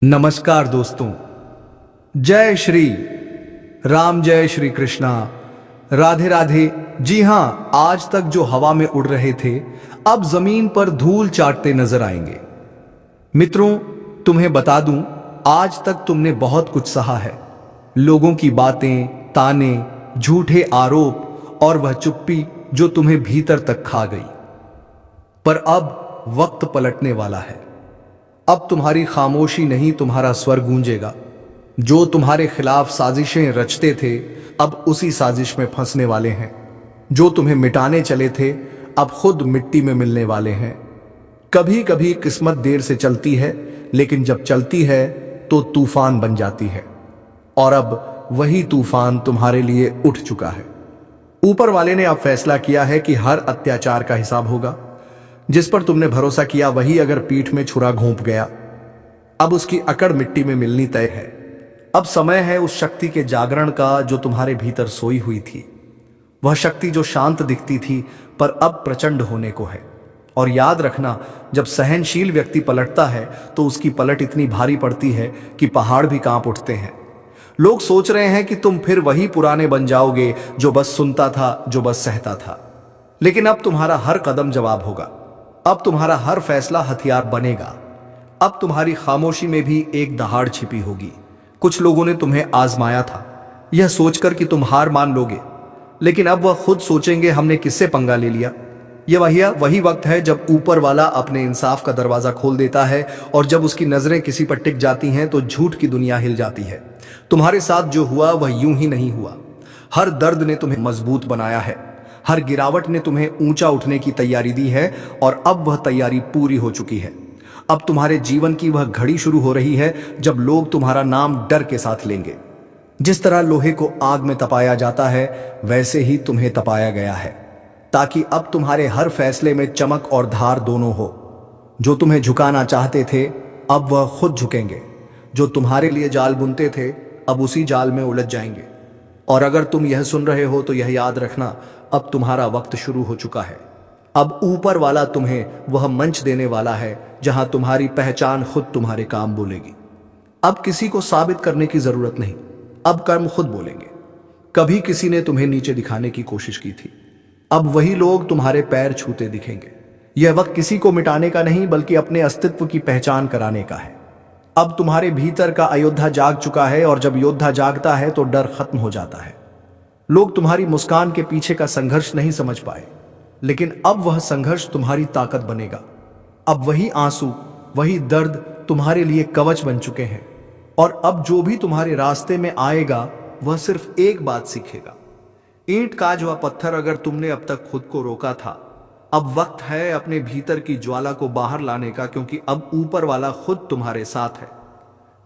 नमस्कार दोस्तों। जय श्री राम, जय श्री कृष्णा, राधे राधे। जी हां, आज तक जो हवा में उड़ रहे थे अब जमीन पर धूल चाटते नजर आएंगे। मित्रों, तुम्हें बता दूं, आज तक तुमने बहुत कुछ सहा है। लोगों की बातें, ताने, झूठे आरोप और वह चुप्पी जो तुम्हें भीतर तक खा गई। पर अब वक्त पलटने वाला है। अब तुम्हारी खामोशी नहीं, तुम्हारा स्वर गूंजेगा। जो तुम्हारे खिलाफ साजिशें रचते थे अब उसी साजिश में फंसने वाले हैं। जो तुम्हें मिटाने चले थे अब खुद मिट्टी में मिलने वाले हैं। कभी कभी किस्मत देर से चलती है, लेकिन जब चलती है तो तूफान बन जाती है। और अब वही तूफान तुम्हारे लिए उठ चुका है। ऊपर वाले ने अब फैसला किया है कि हर अत्याचार का हिसाब होगा। जिस पर तुमने भरोसा किया वही अगर पीठ में छुरा घोंप गया, अब उसकी अकड़ मिट्टी में मिलनी तय है। अब समय है उस शक्ति के जागरण का जो तुम्हारे भीतर सोई हुई थी। वह शक्ति जो शांत दिखती थी पर अब प्रचंड होने को है। और याद रखना, जब सहनशील व्यक्ति पलटता है तो उसकी पलट इतनी भारी पड़ती है कि पहाड़ भी कांप उठते हैं। लोग सोच रहे हैं कि तुम फिर वही पुराने बन जाओगे, जो बस सुनता था, जो बस सहता था। लेकिन अब तुम्हारा हर कदम जवाब होगा। अब तुम्हारा हर फैसला हथियार बनेगा। अब तुम्हारी खामोशी में भी एक दहाड़ छिपी होगी। कुछ लोगों ने तुम्हें आजमाया था, यह सोचकर कि तुम हार मान लोगे, लेकिन अब वह खुद सोचेंगे हमने किससे पंगा ले लिया। यह वही वक्त है जब ऊपर वाला अपने इंसाफ का दरवाजा खोल देता है, और जब उसकी नजरें किसी पर टिक जाती हैं तो झूठ की दुनिया हिल जाती है। तुम्हारे साथ जो हुआ वह यूं ही नहीं हुआ। हर दर्द ने तुम्हें मजबूत बनाया है। हर गिरावट ने तुम्हें ऊंचा उठने की तैयारी दी है, और अब वह तैयारी पूरी हो चुकी है। अब तुम्हारे जीवन की वह घड़ी शुरू हो रही है जब लोग तुम्हारा नाम डर के साथ लेंगे। जिस तरह लोहे को आग में तपाया जाता है वैसे ही तुम्हें तपाया गया है, ताकि अब तुम्हारे हर फैसले में चमक और धार दोनों हो। जो तुम्हें झुकाना चाहते थे अब वह खुद झुकेंगे। जो तुम्हारे लिए जाल बुनते थे अब उसी जाल में उलझ जाएंगे। और अगर तुम यह सुन रहे हो तो यह याद रखना, अब तुम्हारा वक्त शुरू हो चुका है। अब ऊपर वाला तुम्हें वह मंच देने वाला है जहां तुम्हारी पहचान खुद तुम्हारे काम बोलेगी। अब किसी को साबित करने की जरूरत नहीं, अब कर्म खुद बोलेंगे। कभी किसी ने तुम्हें नीचे दिखाने की कोशिश की थी, अब वही लोग तुम्हारे पैर छूते दिखेंगे। यह वक्त किसी को मिटाने का नहीं, बल्कि अपने अस्तित्व की पहचान कराने का है। अब तुम्हारे भीतर का अयोध्या जाग चुका है, और जब योद्धा जागता है तो डर खत्म हो जाता है। लोग तुम्हारी मुस्कान के पीछे का संघर्ष नहीं समझ पाए, लेकिन अब वह संघर्ष तुम्हारी ताकत बनेगा। अब वही आंसू, वही दर्द तुम्हारे लिए कवच बन चुके हैं। और अब जो भी तुम्हारे रास्ते में आएगा वह सिर्फ एक बात सीखेगा। ईंट काज व पत्थर अगर तुमने अब तक खुद को रोका था, अब वक्त है अपने भीतर की ज्वाला को बाहर लाने का, क्योंकि अब ऊपर वाला खुद तुम्हारे साथ है।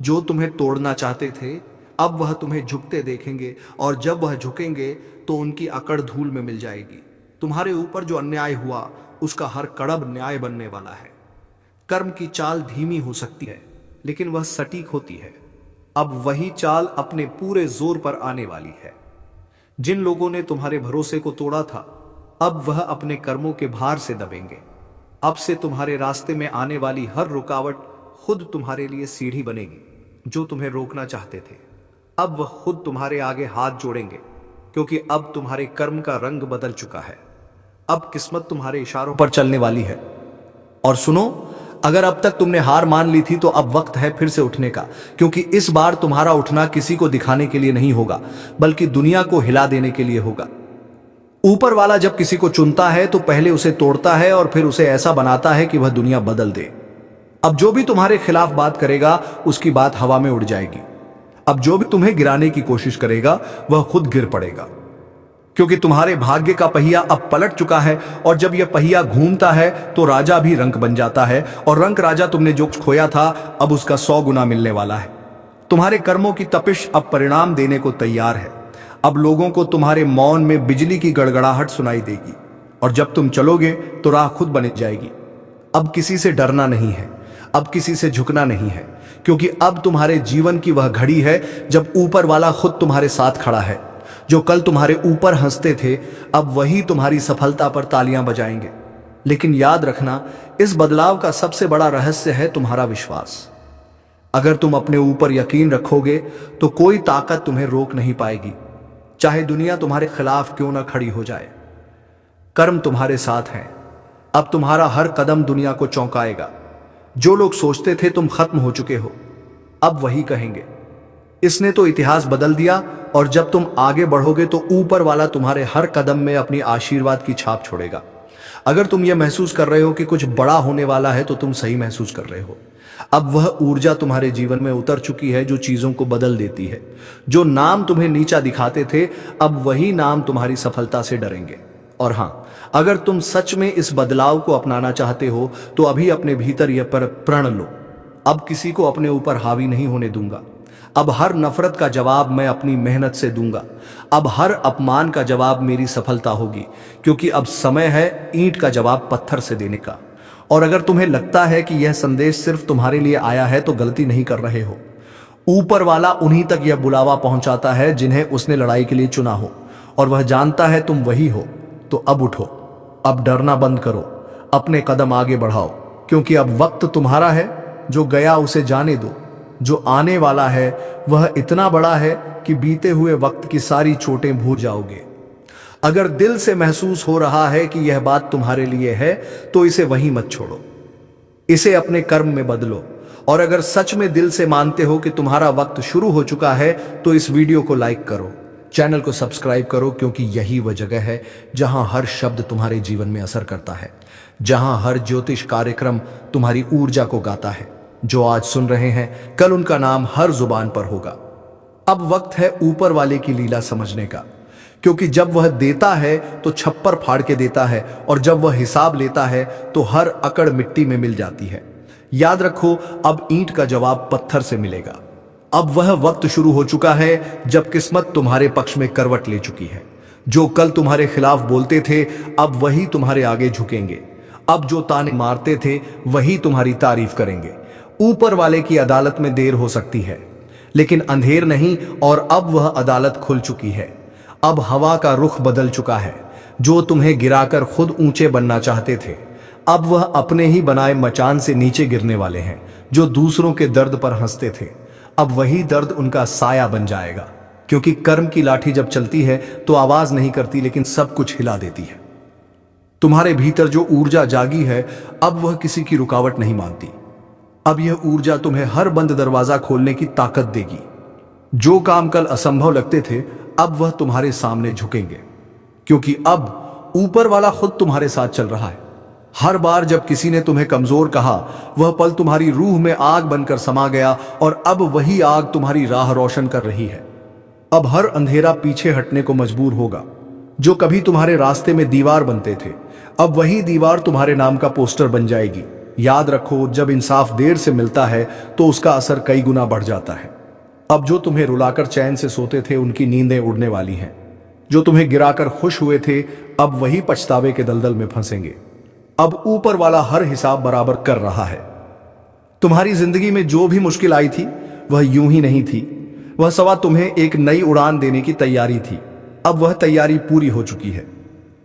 जो तुम्हें तोड़ना चाहते थे अब वह तुम्हें झुकते देखेंगे, और जब वह झुकेंगे तो उनकी अकड़ धूल में मिल जाएगी। तुम्हारे ऊपर जो अन्याय हुआ उसका हर कड़ब न्याय बनने वाला है। कर्म की चाल धीमी हो सकती है, लेकिन वह सटीक होती है। अब वही चाल अपने पूरे जोर पर आने वाली है। जिन लोगों ने तुम्हारे भरोसे को तोड़ा था अब वह अपने कर्मों के भार से दबेंगे। अब से तुम्हारे रास्ते में आने वाली हर रुकावट खुद तुम्हारे लिए सीढ़ी बनेगी। जो तुम्हें रोकना चाहते थे अब वह खुद तुम्हारे आगे हाथ जोड़ेंगे, क्योंकि अब तुम्हारे कर्म का रंग बदल चुका है। अब किस्मत तुम्हारे इशारों पर चलने वाली है। और सुनो, अगर अब तक तुमने हार मान ली थी तो अब वक्त है फिर से उठने का, क्योंकि इस बार तुम्हारा उठना किसी को दिखाने के लिए नहीं होगा, बल्कि दुनिया को हिला देने के लिए होगा। ऊपर वाला जब किसी को चुनता है तो पहले उसे तोड़ता है और फिर उसे ऐसा बनाता है कि वह दुनिया बदल दे। अब जो भी तुम्हारे खिलाफ बात करेगा उसकी बात हवा में उड़ जाएगी। अब जो भी तुम्हें गिराने की कोशिश करेगा वह खुद गिर पड़ेगा, क्योंकि तुम्हारे भाग्य का पहिया अब पलट चुका है। और जब यह पहिया घूमता है तो राजा भी रंक बन जाता है, और रंक राजा तुमने जो खोया था अब उसका 100 गुना मिलने वाला है। तुम्हारे कर्मों की तपिश अब परिणाम देने को तैयार है। अब लोगों को तुम्हारे मौन में बिजली की गड़गड़ाहट सुनाई देगी, और जब तुम चलोगे तो राह खुद बन जाएगी। अब किसी से डरना नहीं है, अब किसी से झुकना नहीं है, क्योंकि अब तुम्हारे जीवन की वह घड़ी है जब ऊपर वाला खुद तुम्हारे साथ खड़ा है। जो कल तुम्हारे ऊपर हंसते थे अब वही तुम्हारी सफलता पर तालियां बजाएंगे। लेकिन याद रखना, इस बदलाव का सबसे बड़ा रहस्य है तुम्हारा विश्वास। अगर तुम अपने ऊपर यकीन रखोगे तो कोई ताकत तुम्हें रोक नहीं पाएगी, चाहे दुनिया तुम्हारे खिलाफ क्यों ना खड़ी हो जाए। कर्म तुम्हारे साथ है। अब तुम्हारा हर कदम दुनिया को चौंकाएगा। जो लोग सोचते थे तुम खत्म हो चुके हो, अब वही कहेंगे इसने तो इतिहास बदल दिया। और जब तुम आगे बढ़ोगे तो ऊपर वाला तुम्हारे हर कदम में अपनी आशीर्वाद की छाप छोड़ेगा। अगर तुम यह महसूस कर रहे हो कि कुछ बड़ा होने वाला है तो तुम सही महसूस कर रहे हो। अब वह ऊर्जा तुम्हारे जीवन में उतर चुकी है जो चीजों को बदल देती है। जो नाम तुम्हें नीचा दिखाते थे, अब वही नाम तुम्हारी सफलता से डरेंगे। और हां, अगर तुम सच में इस बदलाव को अपनाना चाहते हो तो अभी अपने भीतर यह प्रण लो, अब किसी को अपने ऊपर हावी नहीं होने दूंगा। अब हर नफरत का जवाब मैं अपनी मेहनत से दूंगा। अब हर अपमान का जवाब मेरी सफलता होगी, क्योंकि अब समय है ईंट का जवाब पत्थर से देने का। और अगर तुम्हें लगता है कि यह संदेश सिर्फ तुम्हारे लिए आया है तो गलती नहीं कर रहे हो। ऊपर वाला उन्हीं तक यह बुलावा पहुंचाता है जिन्हें उसने लड़ाई के लिए चुना हो, और वह जानता है तुम वही हो। तो अब उठो, अब डरना बंद करो, अपने कदम आगे बढ़ाओ, क्योंकि अब वक्त तुम्हारा है। जो गया उसे जाने दो, जो आने वाला है वह इतना बड़ा है कि बीते हुए वक्त की सारी चोटें भूल जाओगे। अगर दिल से महसूस हो रहा है कि यह बात तुम्हारे लिए है तो इसे वहीं मत छोड़ो, इसे अपने कर्म में बदलो। और अगर सच में दिल से मानते हो कि तुम्हारा वक्त शुरू हो चुका है तो इस वीडियो को लाइक करो, चैनल को सब्सक्राइब करो, क्योंकि यही वह जगह है जहां हर शब्द तुम्हारे जीवन में असर करता है, जहां हर ज्योतिष कार्यक्रम तुम्हारी ऊर्जा को गाता है। जो आज सुन रहे हैं, कल उनका नाम हर जुबान पर होगा। अब वक्त है ऊपर वाले की लीला समझने का, क्योंकि जब वह देता है तो छप्पर फाड़ के देता है, और जब वह हिसाब लेता है तो हर अकड़ मिट्टी में मिल जाती है। याद रखो, अब ईंट का जवाब पत्थर से मिलेगा। अब वह वक्त शुरू हो चुका है जब किस्मत तुम्हारे पक्ष में करवट ले चुकी है। जो कल तुम्हारे खिलाफ बोलते थे, अब वही तुम्हारे आगे झुकेंगे। अब जो ताने मारते थे वही तुम्हारी तारीफ करेंगे। ऊपर वाले की अदालत में देर हो सकती है, लेकिन अंधेर नहीं, और अब वह अदालत खुल चुकी है। अब हवा का रुख बदल चुका है। जो तुम्हें गिराकर खुद ऊंचे बनना चाहते थे, अब वह अपने ही बनाए मचान से नीचे गिरने वाले हैं। जो दूसरों के दर्द पर हंसते थे, अब वही दर्द उनका साया बन जाएगा, क्योंकि कर्म की लाठी जब चलती है तो आवाज नहीं करती, लेकिन सब कुछ हिला देती है। तुम्हारे भीतर जो ऊर्जा जागी है, अब वह किसी की रुकावट नहीं मानती। अब यह ऊर्जा तुम्हें हर बंद दरवाजा खोलने की ताकत देगी। जो काम कल असंभव लगते थे, अब वह तुम्हारे सामने झुकेंगे, क्योंकि अब ऊपर वाला खुद तुम्हारे साथ चल रहा है। हर बार जब किसी ने तुम्हें कमजोर कहा, वह पल तुम्हारी रूह में आग बनकर समा गया, और अब वही आग तुम्हारी राह रोशन कर रही है। अब हर अंधेरा पीछे हटने को मजबूर होगा। जो कभी तुम्हारे रास्ते में दीवार बनते थे, अब वही दीवार तुम्हारे नाम का पोस्टर बन जाएगी। याद रखो, जब इंसाफ देर से मिलता है तो उसका असर कई गुना बढ़ जाता है। अब जो तुम्हें रुलाकर चैन से सोते थे, उनकी नींदें उड़ने वाली हैं। जो तुम्हें गिराकर खुश हुए थे, अब वही पछतावे के दलदल में फंसेंगे। अब ऊपर वाला हर हिसाब बराबर कर रहा है। तुम्हारी जिंदगी में जो भी मुश्किल आई थी, वह यूं ही नहीं थी। वह सवा तुम्हें एक नई उड़ान देने की तैयारी थी। अब वह तैयारी पूरी हो चुकी है।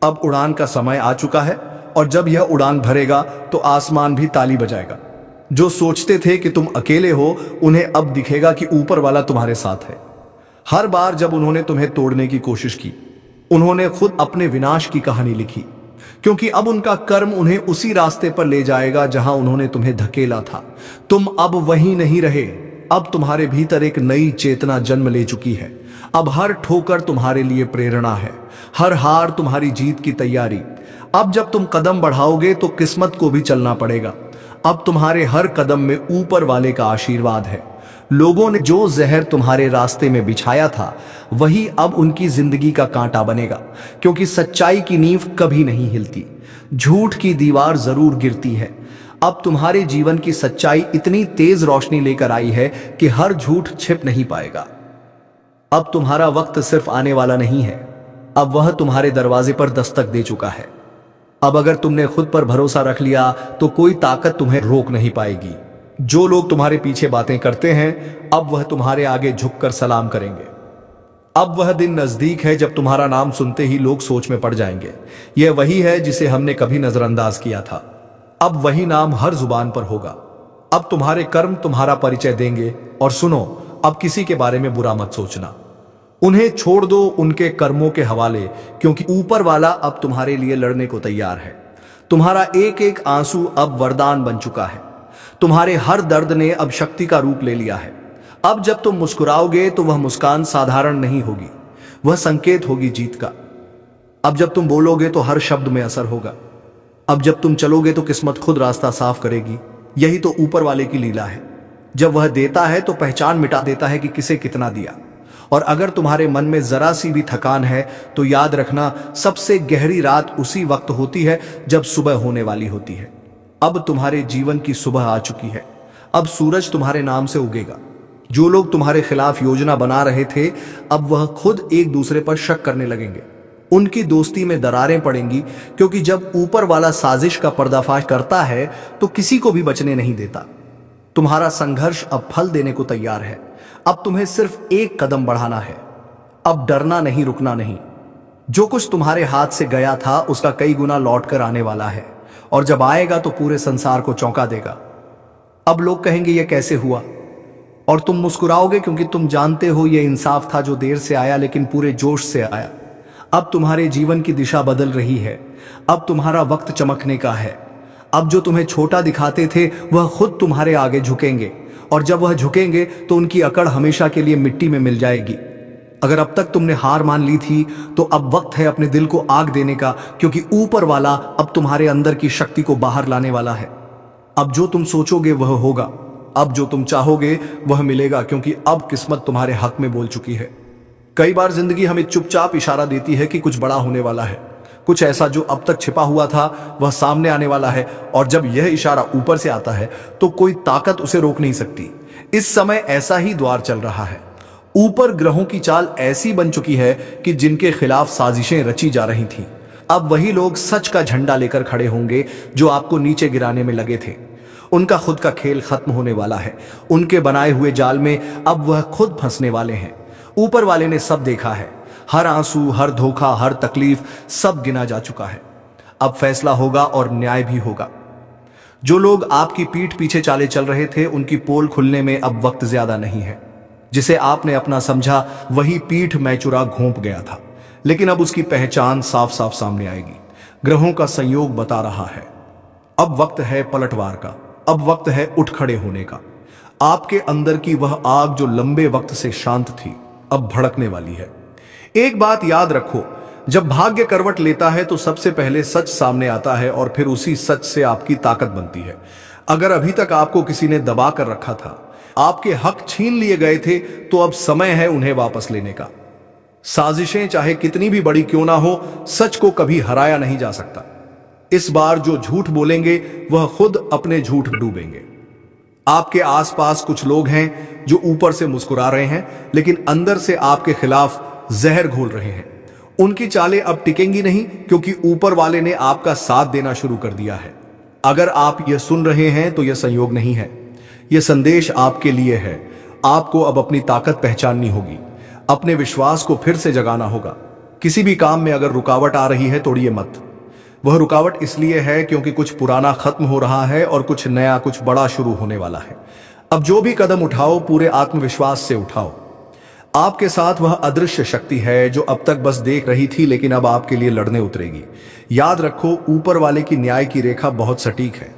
अब उड़ान का समय आ चुका है, और जब यह उड़ान भरेगा तो आसमान भी ताली बजाएगा। जो सोचते थे कि तुम अकेले हो, उन्हें अब दिखेगा कि ऊपर वाला तुम्हारे साथ है। हर बार जब उन्होंने तुम्हें तोड़ने की कोशिश की, उन्होंने खुद अपने विनाश की कहानी लिखी, क्योंकि अब उनका कर्म उन्हें उसी रास्ते पर ले जाएगा जहां उन्होंने तुम्हें धकेला था। तुम अब वही नहीं रहे। अब तुम्हारे भीतर एक नई चेतना जन्म ले चुकी है। अब हर ठोकर तुम्हारे लिए प्रेरणा है, हर हार तुम्हारी जीत की तैयारी। अब जब तुम कदम बढ़ाओगे तो किस्मत को भी चलना पड़ेगा। अब तुम्हारे हर कदम में ऊपर वाले का आशीर्वाद है। लोगों ने जो जहर तुम्हारे रास्ते में बिछाया था, वही अब उनकी जिंदगी का कांटा बनेगा, क्योंकि सच्चाई की नींव कभी नहीं हिलती। झूठ की दीवार जरूर गिरती है। अब तुम्हारे जीवन की सच्चाई इतनी तेज रोशनी लेकर आई है कि हर झूठ छिप नहीं पाएगा। अब तुम्हारा वक्त सिर्फ आने वाला नहीं है, अब वह तुम्हारे दरवाजे पर दस्तक दे चुका है। अब अगर तुमने खुद पर भरोसा रख लिया तो कोई ताकत तुम्हें रोक नहीं पाएगी। जो लोग तुम्हारे पीछे बातें करते हैं, अब वह तुम्हारे आगे झुककर सलाम करेंगे। अब वह दिन नजदीक है जब तुम्हारा नाम सुनते ही लोग सोच में पड़ जाएंगे, यह वही है जिसे हमने कभी नजरअंदाज किया था। अब वही नाम हर जुबान पर होगा। अब तुम्हारे कर्म तुम्हारा परिचय देंगे। और सुनो, अब किसी के बारे में बुरा मत सोचना। उन्हें छोड़ दो उनके कर्मों के हवाले, क्योंकि ऊपर वाला अब तुम्हारे लिए लड़ने को तैयार है। तुम्हारा एक एक आंसू अब वरदान बन चुका है। तुम्हारे हर दर्द ने अब शक्ति का रूप ले लिया है। अब जब तुम मुस्कुराओगे तो वह मुस्कान साधारण नहीं होगी, वह संकेत होगी जीत का। अब जब तुम बोलोगे तो हर शब्द में असर होगा। अब जब तुम चलोगे तो किस्मत खुद रास्ता साफ करेगी। यही तो ऊपर वाले की लीला है। जब वह देता है तो पहचान मिटा देता है कि किसे कितना दिया। और अगर तुम्हारे मन में जरा सी भी थकान है तो याद रखना, सबसे गहरी रात उसी वक्त होती है जब सुबह होने वाली होती है। अब तुम्हारे जीवन की सुबह आ चुकी है। अब सूरज तुम्हारे नाम से उगेगा। जो लोग तुम्हारे खिलाफ योजना बना रहे थे, अब वह खुद एक दूसरे पर शक करने लगेंगे। उनकी दोस्ती में दरारें पड़ेंगी, क्योंकि जब ऊपर वाला साजिश का पर्दाफाश करता है तो किसी को भी बचने नहीं देता। तुम्हारा संघर्ष अब फल देने को तैयार है। अब तुम्हें सिर्फ एक कदम बढ़ाना है। अब डरना नहीं, रुकना नहीं। जो कुछ तुम्हारे हाथ से गया था उसका कई गुना लौट कर आने वाला है, और जब आएगा तो पूरे संसार को चौंका देगा। अब लोग कहेंगे यह कैसे हुआ, और तुम मुस्कुराओगे क्योंकि तुम जानते हो यह इंसाफ था जो देर से आया लेकिन पूरे जोश से आया। अब तुम्हारे जीवन की दिशा बदल रही है। अब तुम्हारा वक्त चमकने का है। अब जो तुम्हें छोटा दिखाते थे वह खुद तुम्हारे आगे झुकेंगे, और जब वह झुकेंगे तो उनकी अकड़ हमेशा के लिए मिट्टी में मिल जाएगी। अगर अब तक तुमने हार मान ली थी तो अब वक्त है अपने दिल को आग देने का, क्योंकि ऊपर वाला अब तुम्हारे अंदर की शक्ति को बाहर लाने वाला है। अब जो तुम सोचोगे वह होगा। अब जो तुम चाहोगे वह मिलेगा, क्योंकि अब किस्मत तुम्हारे हक में बोल चुकी है। कई बार जिंदगी हमें चुपचाप इशारा देती है कि कुछ बड़ा होने वाला है, कुछ ऐसा जो अब तक छिपा हुआ था वह सामने आने वाला है। और जब यह इशारा ऊपर से आता है तो कोई ताकत उसे रोक नहीं सकती। इस समय ऐसा ही द्वार चल रहा है। ऊपर ग्रहों की चाल ऐसी बन चुकी है कि जिनके खिलाफ साजिशें रची जा रही थीं, अब वही लोग सच का झंडा लेकर खड़े होंगे जो आपको नीचे गिराने में लगे थे। उनका खुद का खेल खत्म होने वाला है। उनके बनाए हुए जाल में अब वह खुद फंसने वाले हैं। ऊपर वाले ने सब देखा है। हर आंसू, हर धोखा, हर तकलीफ, सब गिना जा चुका है। अब फैसला होगा और न्याय भी होगा। जो लोग आपकी पीठ पीछे चाले चल रहे थे उनकी पोल खुलने में अब वक्त ज्यादा नहीं है। जिसे आपने अपना समझा वही पीठ मैचुरा घोंप गया था, लेकिन अब उसकी पहचान साफ साफ सामने आएगी। ग्रहों का संयोग बता रहा है अब वक्त है पलटवार का। अब वक्त है उठ खड़े होने का। आपके अंदर की वह आग जो लंबे वक्त से शांत थी अब भड़कने वाली है। एक बात याद रखो, जब भाग्य करवट लेता है तो सबसे पहले सच सामने आता है और फिर उसी सच से आपकी ताकत बनती है। अगर अभी तक आपको किसी ने दबा कर रखा था, आपके हक छीन लिए गए थे, तो अब समय है उन्हें वापस लेने का। साजिशें चाहे कितनी भी बड़ी क्यों ना हो, सच को कभी हराया नहीं जा सकता। इस बार जो झूठ बोलेंगे वह खुद अपने झूठ डूबेंगे। आपके आसपास कुछ लोग हैं जो ऊपर से मुस्कुरा रहे हैं लेकिन अंदर से आपके खिलाफ जहर घोल रहे हैं। उनकी चालें अब टिकेंगी नहीं, क्योंकि ऊपर वाले ने आपका साथ देना शुरू कर दिया है। अगर आप यह सुन रहे हैं तो यह संयोग नहीं है, यह संदेश आपके लिए है। आपको अब अपनी ताकत पहचाननी होगी, अपने विश्वास को फिर से जगाना होगा। किसी भी काम में अगर रुकावट आ रही है तोड़िए मत। वह रुकावट इसलिए है क्योंकि कुछ पुराना खत्म हो रहा है और कुछ नया, कुछ बड़ा शुरू होने वाला है। अब जो भी कदम उठाओ पूरे आत्मविश्वास से उठाओ। आपके साथ वह अदृश्य शक्ति है जो अब तक बस देख रही थी लेकिन अब आपके लिए लड़ने उतरेगी। याद रखो, ऊपर वाले की न्याय की रेखा बहुत सटीक है।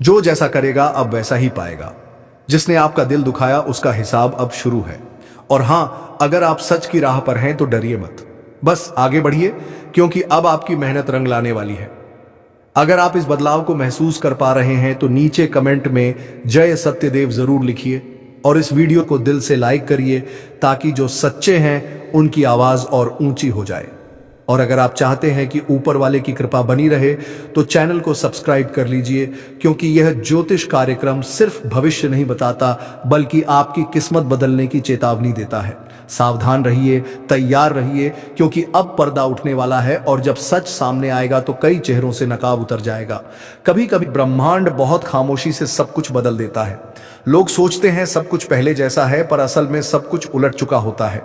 जो जैसा करेगा अब वैसा ही पाएगा। जिसने आपका दिल दुखाया उसका हिसाब अब शुरू है। और हां, अगर आप सच की राह पर हैं तो डरिए मत, बस आगे बढ़िए, क्योंकि अब आपकी मेहनत रंग लाने वाली है। अगर आप इस बदलाव को महसूस कर पा रहे हैं तो नीचे कमेंट में जय सत्यदेव जरूर लिखिए और इस वीडियो को दिल से लाइक करिए, ताकि जो सच्चे हैं उनकी आवाज और ऊंची हो जाए। और अगर आप चाहते हैं कि ऊपर वाले की कृपा बनी रहे तो चैनल को सब्सक्राइब कर लीजिए, क्योंकि यह ज्योतिष कार्यक्रम सिर्फ भविष्य नहीं बताता बल्कि आपकी किस्मत बदलने की चेतावनी देता है। सावधान रहिए, तैयार रहिए, क्योंकि अब पर्दा उठने वाला है और जब सच सामने आएगा तो कई चेहरों से नकाब उतर जाएगा। कभी कभी ब्रह्मांड बहुत खामोशी से सब कुछ बदल देता है। लोग सोचते हैं सब कुछ पहले जैसा है, पर असल में सब कुछ उलट चुका होता है।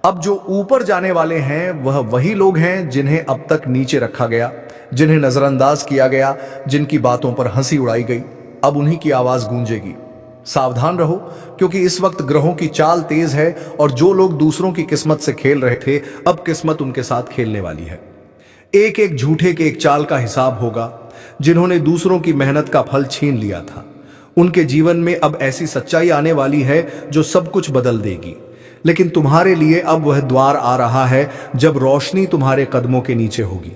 अब जो ऊपर जाने वाले हैं वह वही लोग हैं जिन्हें अब तक नीचे रखा गया, जिन्हें नजरअंदाज किया गया, जिनकी बातों पर हंसी उड़ाई गई। अब उन्हीं की आवाज गूंजेगी। सावधान रहो, क्योंकि इस वक्त ग्रहों की चाल तेज है और जो लोग दूसरों की किस्मत से खेल रहे थे, अब किस्मत उनके साथ खेलने वाली है। एक एक झूठे के एक चाल का हिसाब होगा। जिन्होंने दूसरों की मेहनत का फल छीन लिया था, उनके जीवन में अब ऐसी सच्चाई आने वाली है जो सब कुछ बदल देगी। लेकिन तुम्हारे लिए अब वह द्वार आ रहा है जब रोशनी तुम्हारे कदमों के नीचे होगी।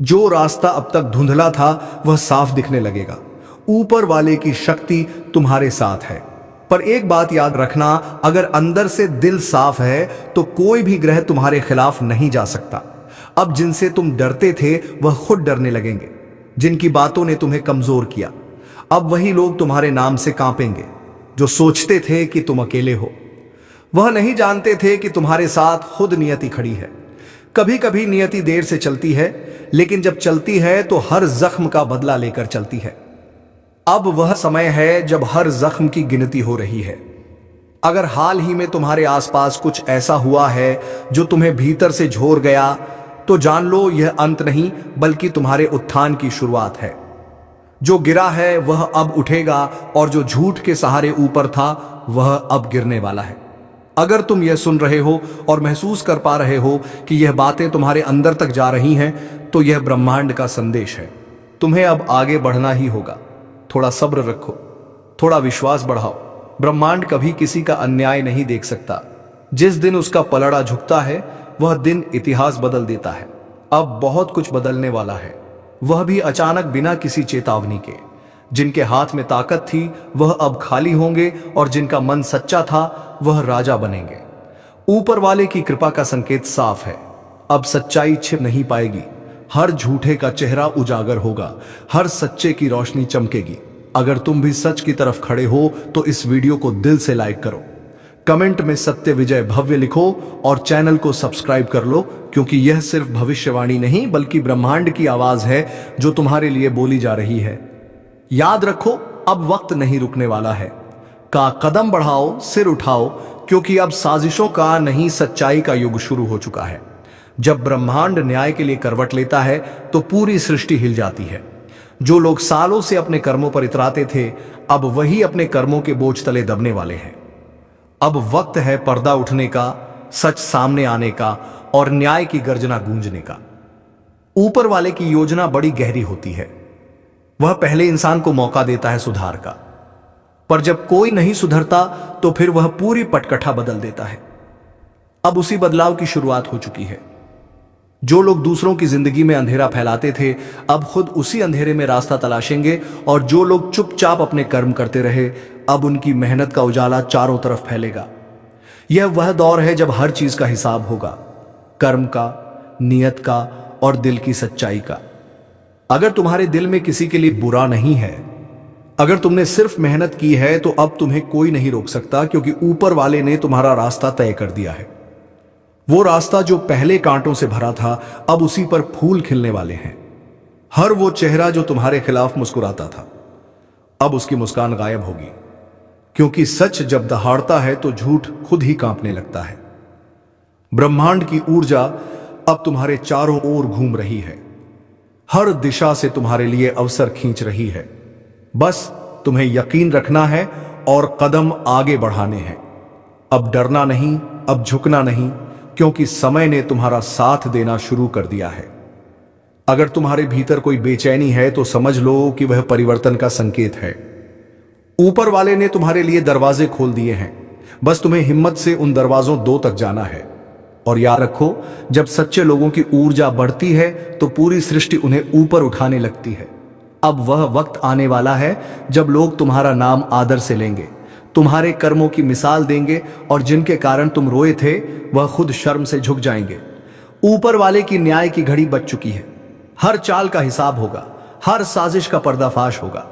जो रास्ता अब तक धुंधला था वह साफ दिखने लगेगा। ऊपर वाले की शक्ति तुम्हारे साथ है। पर एक बात याद रखना, अगर अंदर से दिल साफ है तो कोई भी ग्रह तुम्हारे खिलाफ नहीं जा सकता। अब जिनसे तुम डरते थे वह खुद डरने लगेंगे। जिनकी बातों ने तुम्हें कमजोर किया, अब वही लोग तुम्हारे नाम से कांपेंगे। जो सोचते थे कि तुम अकेले हो, वह नहीं जानते थे कि तुम्हारे साथ खुद नियति खड़ी है। कभी कभी नियति देर से चलती है, लेकिन जब चलती है तो हर जख्म का बदला लेकर चलती है। अब वह समय है जब हर जख्म की गिनती हो रही है। अगर हाल ही में तुम्हारे आसपास कुछ ऐसा हुआ है जो तुम्हें भीतर से झोर गया, तो जान लो यह अंत नहीं, बल्कि तुम्हारे उत्थान की शुरुआत है। जो गिरा है वह अब उठेगा, और जो झूठ के सहारे ऊपर था वह अब गिरने वाला है। अगर तुम यह सुन रहे हो और महसूस कर पा रहे हो कि यह बातें तुम्हारे अंदर तक जा रही हैं, तो यह ब्रह्मांड का संदेश है। तुम्हें अब आगे बढ़ना ही होगा। थोड़ा सब्र रखो, थोड़ा विश्वास बढ़ाओ। ब्रह्मांड कभी किसी का अन्याय नहीं देख सकता। जिस दिन उसका पलड़ा झुकता है, वह दिन इतिहास बदल देता है। अब बहुत कुछ बदलने वाला है, वह भी अचानक, बिना किसी चेतावनी के। जिनके हाथ में ताकत थी वह अब खाली होंगे, और जिनका मन सच्चा था वह राजा बनेंगे। ऊपर वाले की कृपा का संकेत साफ है। अब सच्चाई छिप नहीं पाएगी। हर झूठे का चेहरा उजागर होगा, हर सच्चे की रोशनी चमकेगी। अगर तुम भी सच की तरफ खड़े हो तो इस वीडियो को दिल से लाइक करो, कमेंट में सत्य विजय भव्य लिखो और चैनल को सब्सक्राइब कर लो, क्योंकि यह सिर्फ भविष्यवाणी नहीं बल्कि ब्रह्मांड की आवाज है जो तुम्हारे लिए बोली जा रही है। याद रखो, अब वक्त नहीं रुकने वाला है। का कदम बढ़ाओ, सिर उठाओ, क्योंकि अब साजिशों का नहीं, सच्चाई का युग शुरू हो चुका है। जब ब्रह्मांड न्याय के लिए करवट लेता है तो पूरी सृष्टि हिल जाती है। जो लोग सालों से अपने कर्मों पर इतराते थे, अब वही अपने कर्मों के बोझ तले दबने वाले हैं। अब वक्त है पर्दा उठने का, सच सामने आने का और न्याय की गर्जना गूंजने का। ऊपर वाले की योजना बड़ी गहरी होती है। वह पहले इंसान को मौका देता है सुधार का, पर जब कोई नहीं सुधरता तो फिर वह पूरी पटकथा बदल देता है। अब उसी बदलाव की शुरुआत हो चुकी है। जो लोग दूसरों की जिंदगी में अंधेरा फैलाते थे, अब खुद उसी अंधेरे में रास्ता तलाशेंगे, और जो लोग चुपचाप अपने कर्म करते रहे, अब उनकी मेहनत का उजाला चारों तरफ फैलेगा। यह वह दौर है जब हर चीज का हिसाब होगा, कर्म का, नियत का और दिल की सच्चाई का। अगर तुम्हारे दिल में किसी के लिए बुरा नहीं है, अगर तुमने सिर्फ मेहनत की है, तो अब तुम्हें कोई नहीं रोक सकता, क्योंकि ऊपर वाले ने तुम्हारा रास्ता तय कर दिया है। वो रास्ता जो पहले कांटों से भरा था, अब उसी पर फूल खिलने वाले हैं। हर वो चेहरा जो तुम्हारे खिलाफ मुस्कुराता था, अब उसकी मुस्कान गायब होगी, क्योंकि सच जब दहाड़ता है तो झूठ खुद ही कांपने लगता है। ब्रह्मांड की ऊर्जा अब तुम्हारे चारों ओर घूम रही है, हर दिशा से तुम्हारे लिए अवसर खींच रही है। बस तुम्हें यकीन रखना है और कदम आगे बढ़ाने हैं। अब डरना नहीं, अब झुकना नहीं, क्योंकि समय ने तुम्हारा साथ देना शुरू कर दिया है। अगर तुम्हारे भीतर कोई बेचैनी है तो समझ लो कि वह परिवर्तन का संकेत है। ऊपर वाले ने तुम्हारे लिए दरवाजे खोल दिए हैं, बस तुम्हें हिम्मत से उन दरवाजों 2 तक जाना है। और याद रखो, जब सच्चे लोगों की ऊर्जा बढ़ती है तो पूरी सृष्टि उन्हें ऊपर उठाने लगती है। अब वह वक्त आने वाला है जब लोग तुम्हारा नाम आदर से लेंगे, तुम्हारे कर्मों की मिसाल देंगे, और जिनके कारण तुम रोए थे वह खुद शर्म से झुक जाएंगे। ऊपर वाले की न्याय की घड़ी बज चुकी है। हर चाल का हिसाब होगा, हर साजिश का पर्दाफाश होगा।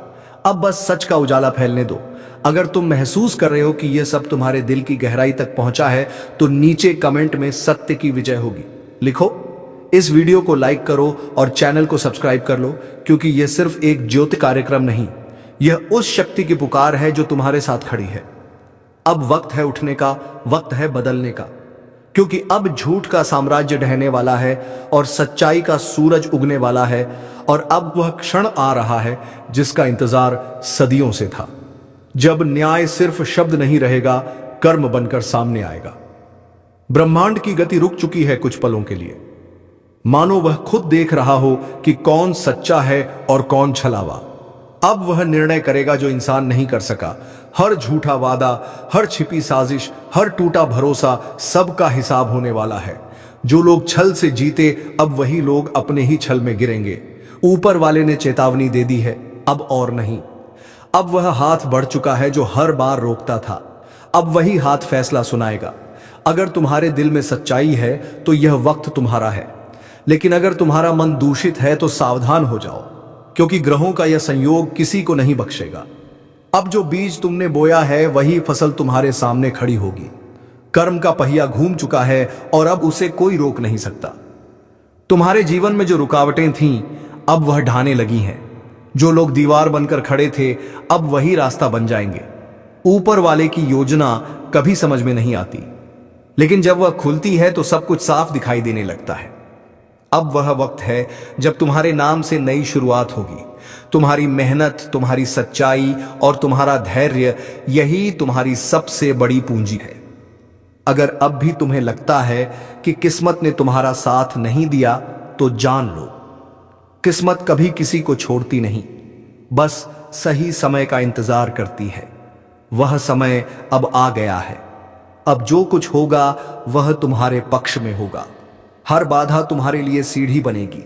अब बस सच का उजाला फैलने दो। अगर तुम महसूस कर रहे हो कि यह सब तुम्हारे दिल की गहराई तक पहुंचा है, तो नीचे कमेंट में सत्य की विजय होगी लिखो। इस वीडियो को लाइक करो और चैनल को सब्सक्राइब कर लो, क्योंकि यह सिर्फ एक ज्योति कार्यक्रम नहीं, यह उस शक्ति की पुकार है जो तुम्हारे साथ खड़ी है। अब वक्त है उठने का, वक्त है बदलने का। क्योंकि अब झूठ का साम्राज्य ढहने वाला है और सच्चाई का सूरज उगने वाला है। और अब वह क्षण आ रहा है जिसका इंतजार सदियों से था, जब न्याय सिर्फ शब्द नहीं रहेगा, कर्म बनकर सामने आएगा। ब्रह्मांड की गति रुक चुकी है कुछ पलों के लिए, मानो वह खुद देख रहा हो कि कौन सच्चा है और कौन छलावा। अब वह निर्णय करेगा जो इंसान नहीं कर सका। हर झूठा वादा, हर छिपी साजिश, हर टूटा भरोसा, सबका हिसाब होने वाला है। जो लोग छल से जीते, अब वही लोग अपने ही छल में गिरेंगे। ऊपर वाले ने चेतावनी दे दी है, अब और नहीं। अब वह हाथ बढ़ चुका है जो हर बार रोकता था, अब वही हाथ फैसला सुनाएगा। अगर तुम्हारे दिल में सच्चाई है तो यह वक्त तुम्हारा है, लेकिन अगर तुम्हारा मन दूषित है तो सावधान हो जाओ, क्योंकि ग्रहों का यह संयोग किसी को नहीं बख्शेगा। अब जो बीज तुमने बोया है वही फसल तुम्हारे सामने खड़ी होगी। कर्म का पहिया घूम चुका है और अब उसे कोई रोक नहीं सकता। तुम्हारे जीवन में जो रुकावटें थीं, अब वह ढाने लगी हैं। जो लोग दीवार बनकर खड़े थे, अब वही रास्ता बन जाएंगे। ऊपर वाले की योजना कभी समझ में नहीं आती, लेकिन जब वह खुलती है तो सब कुछ साफ दिखाई देने लगता है। अब वह वक्त है जब तुम्हारे नाम से नई शुरुआत होगी। तुम्हारी मेहनत, तुम्हारी सच्चाई और तुम्हारा धैर्य, यही तुम्हारी सबसे बड़ी पूंजी है। अगर अब भी तुम्हें लगता है कि किस्मत ने तुम्हारा साथ नहीं दिया, तो जान लो, किस्मत कभी किसी को छोड़ती नहीं, बस सही समय का इंतजार करती है। वह समय अब आ गया है। अब जो कुछ होगा वह तुम्हारे पक्ष में होगा। हर बाधा तुम्हारे लिए सीढ़ी बनेगी,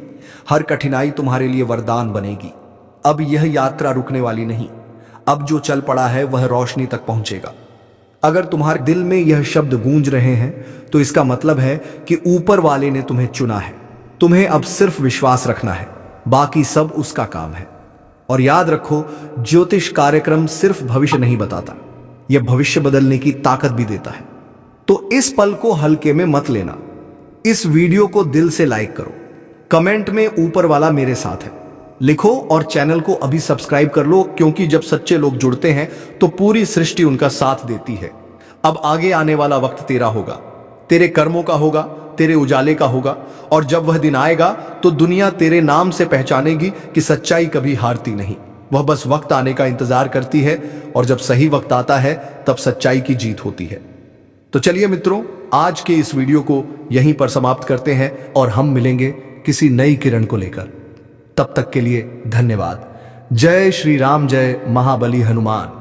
हर कठिनाई तुम्हारे लिए वरदान बनेगी। अब यह यात्रा रुकने वाली नहीं। अब जो चल पड़ा है वह रोशनी तक पहुंचेगा। अगर तुम्हारे दिल में यह शब्द गूंज रहे हैं तो इसका मतलब है कि ऊपर वाले ने तुम्हें चुना है। तुम्हें अब सिर्फ विश्वास रखना है, बाकी सब उसका काम है। और याद रखो, ज्योतिष कार्यक्रम सिर्फ भविष्य नहीं बताता, यह भविष्य बदलने की ताकत भी देता है। तो इस पल को हल्के में मत लेना। इस वीडियो को दिल से लाइक करो, कमेंट में ऊपर वाला मेरे साथ है लिखो और चैनल को अभी सब्सक्राइब कर लो, क्योंकि जब सच्चे लोग जुड़ते हैं तो पूरी सृष्टि उनका साथ देती है। अब आगे आने वाला वक्त तेरा होगा, तेरे कर्मों का होगा, तेरे उजाले का होगा। और जब वह दिन आएगा तो दुनिया तेरे नाम से पहचानेगी कि सच्चाई कभी हारती नहीं, वह बस वक्त आने का इंतजार करती है। और जब सही वक्त आता है तब सच्चाई की जीत होती है। तो चलिए मित्रों, आज के इस वीडियो को यहीं पर समाप्त करते हैं और हम मिलेंगे किसी नई किरण को लेकर। तब तक के लिए धन्यवाद। जय श्री राम, जय महाबली हनुमान।